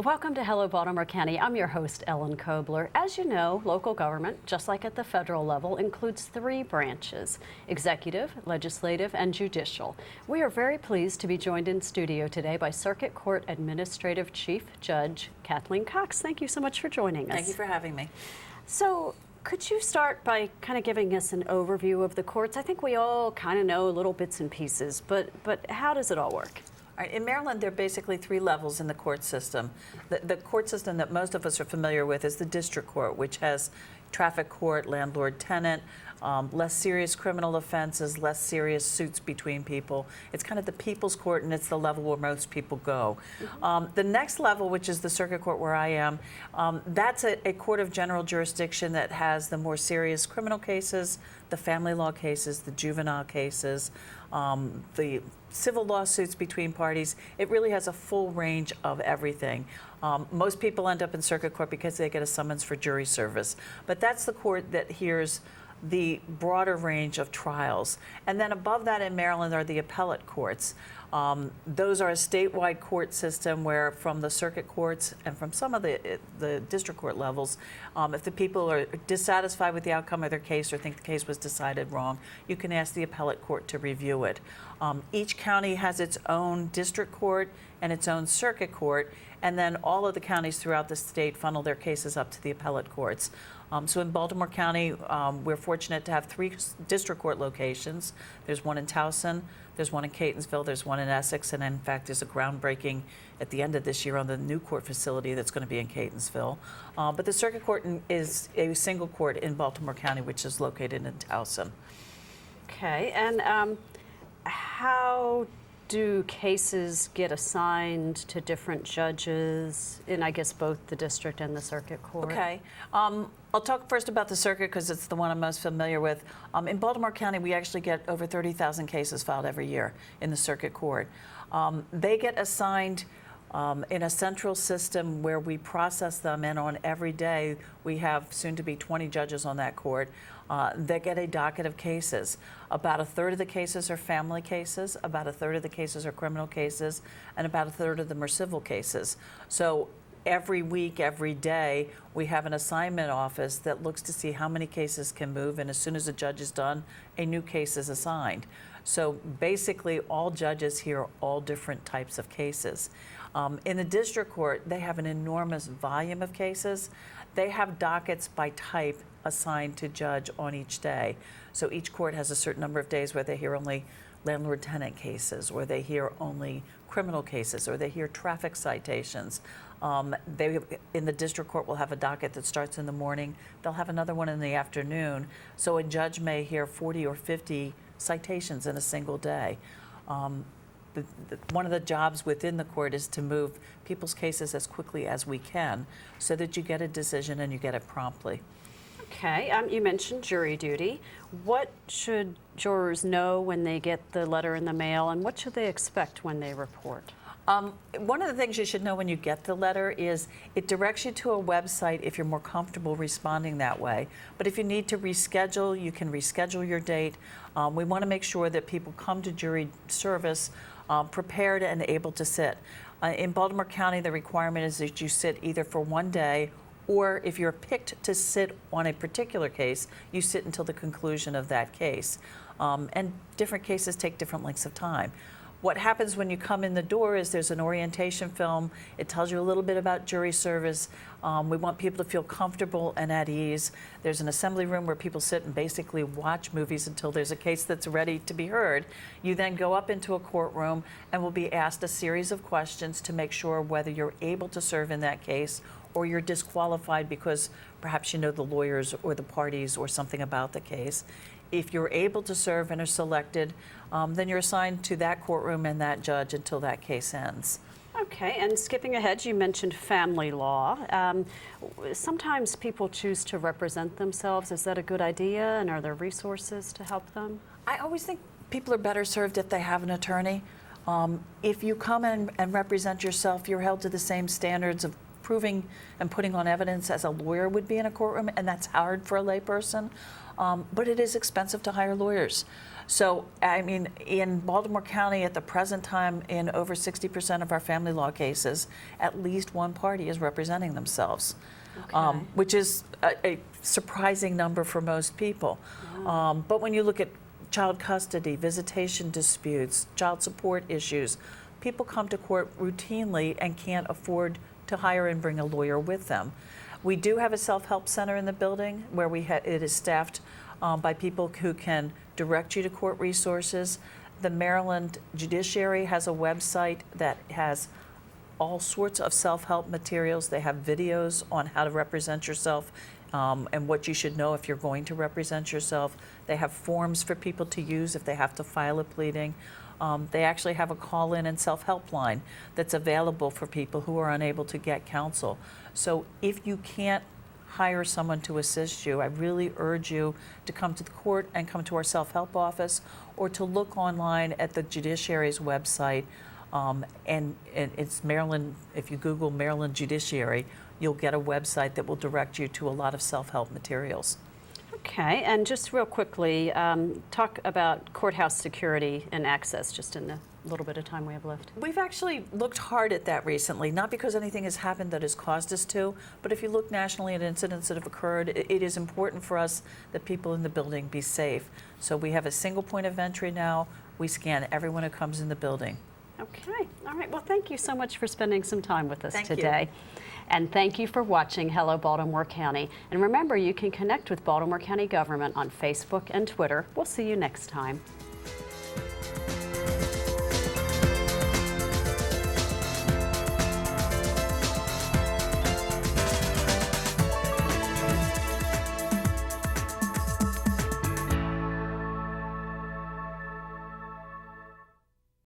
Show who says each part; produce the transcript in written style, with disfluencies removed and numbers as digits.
Speaker 1: Welcome to Hello Baltimore County. I'm your host, Ellen Kobler. As you know, local government, just like at the federal level, includes three branches: executive, legislative, and judicial. We are very pleased to be joined in studio today by Circuit Court Administrative Chief Judge Kathleen Cox. Thank you so much for joining us.
Speaker 2: Thank you for having me.
Speaker 1: So, could you start by kind of giving us an overview of the courts? I think we all kind of know little bits and pieces, but how does it all work?
Speaker 2: All right, in Maryland, there are basically three levels in the court system. The court system that most of us are familiar with is the district court, which has traffic court, landlord-tenant, less serious criminal offenses, less serious suits between people. It's kind of the people's court, and it's the level where most people go. The next level, which is the circuit court where I am, that's a court of general jurisdiction that has the more serious criminal cases, the family law cases, the juvenile cases, the civil lawsuits between parties. It really has a full range of everything. Most people end up in circuit court because they get a summons for jury service. But that's the court that hears the broader range of trials. And then above that in Maryland are the appellate courts. Those are a statewide court system where from the circuit courts and from some of the district court levels, if the people are dissatisfied with the outcome of their case or think the case was decided wrong, you can ask the appellate court to review it. Each county has its own district court and its own circuit court, and then all of the counties throughout the state funnel their cases up to the appellate courts. So in Baltimore County, we're fortunate to have three district court locations. There's one in Towson, there's one in Catonsville, there's one in Essex, and in fact there's a groundbreaking at the end of this year on the new court facility that's going to be in Catonsville. But the circuit court is a single court in Baltimore County, which is located in Towson.
Speaker 1: Okay, and how do cases get assigned to different judges in, I guess, both the district and the circuit court?
Speaker 2: Okay. I'll talk first about the circuit because it's the one I'm most familiar with. In Baltimore County, we actually get over 30,000 cases filed every year in the circuit court. They get assigned in a central system where we process them, and on every day we have soon to be 20 judges on that court that get a docket of cases. About a third of the cases are family cases, about a third of the cases are criminal cases, and about a third of them are civil cases. So every week, every day, we have an assignment office that looks to see how many cases can move, and as soon as a judge is done, a new case is assigned. So basically, all judges hear all different types of cases. In the district court, they have an enormous volume of cases. They have dockets by type assigned to judge on each day. So each court has a certain number of days where they hear only landlord-tenant cases, or they hear only criminal cases, or they hear traffic citations. In the district court will have a docket that starts in the morning. They'll have another one in the afternoon. So a judge may hear 40 or 50 citations in a single day. One of the jobs within the court is to move people's cases as quickly as we can so that you get a decision and you get it promptly.
Speaker 1: Okay, you mentioned jury duty. What should jurors know when they get the letter in the mail, and what should they expect when they report?
Speaker 2: One of the things you should know when you get the letter is it directs you to a website if you're more comfortable responding that way. But if you need to reschedule, you can reschedule your date. We want to make sure that people come to jury service prepared and able to sit. In Baltimore County, the requirement is that you sit either for one day, or if you're picked to sit on a particular case, you sit until the conclusion of that case. And different cases take different lengths of time. What happens when you come in the door is there's an orientation film. It tells you a little bit about jury service. We want people to feel comfortable and at ease. There's an assembly room where people sit and basically watch movies until there's a case that's ready to be heard. You then go up into a courtroom and will be asked a series of questions to make sure whether you're able to serve in that case or you're disqualified because perhaps you know the lawyers or the parties or something about the case. If you're able to serve and are selected, then you're assigned to that courtroom and that judge until that case ends.
Speaker 1: Okay, and skipping ahead, you mentioned family law. Sometimes people choose to represent themselves. Is that a good idea, and are there resources to help them?
Speaker 2: I always think people are better served if they have an attorney. If you come in and represent yourself, you're held to the same standards of proving and putting on evidence as a lawyer would be in a courtroom, and that's hard for a layperson. But it is expensive to hire lawyers. So, I mean, in Baltimore County at the present time, in over 60% of our family law cases, at least one party is representing themselves,
Speaker 1: Okay.
Speaker 2: which is a surprising number for most people.
Speaker 1: Yeah.
Speaker 2: But when you look at child custody, visitation disputes, child support issues, people come to court routinely and can't afford to hire and bring a lawyer with them. We do have a self-help center in the building where it is staffed by people who can direct you to court resources. The Maryland Judiciary has a website that has all sorts of self-help materials. They have videos on how to represent yourself and what you should know if you're going to represent yourself. They have forms for people to use if they have to file a pleading. They actually have a call-in and self-help line that's available for people who are unable to get counsel. So if you can't hire someone to assist you, I really urge you to come to the court and come to our self-help office, or to look online at the Judiciary's website. And it's Maryland, if you Google Maryland Judiciary, you'll get a website that will direct you to a lot of self-help materials.
Speaker 1: Okay, and just real quickly, talk about courthouse security and access, just in the little bit of time we have left.
Speaker 2: We've actually looked hard at that recently, not because anything has happened that has caused us to, but if you look nationally at incidents that have occurred, it is important for us that people in the building be safe. So we have a single point of entry now. We scan everyone who comes in the building.
Speaker 1: Okay, all right. Well, thank you so much for spending some time with us
Speaker 2: Thank you.
Speaker 1: today. And thank you for watching Hello Baltimore County. And remember, you can connect with Baltimore County government on Facebook and Twitter. We'll see you next time.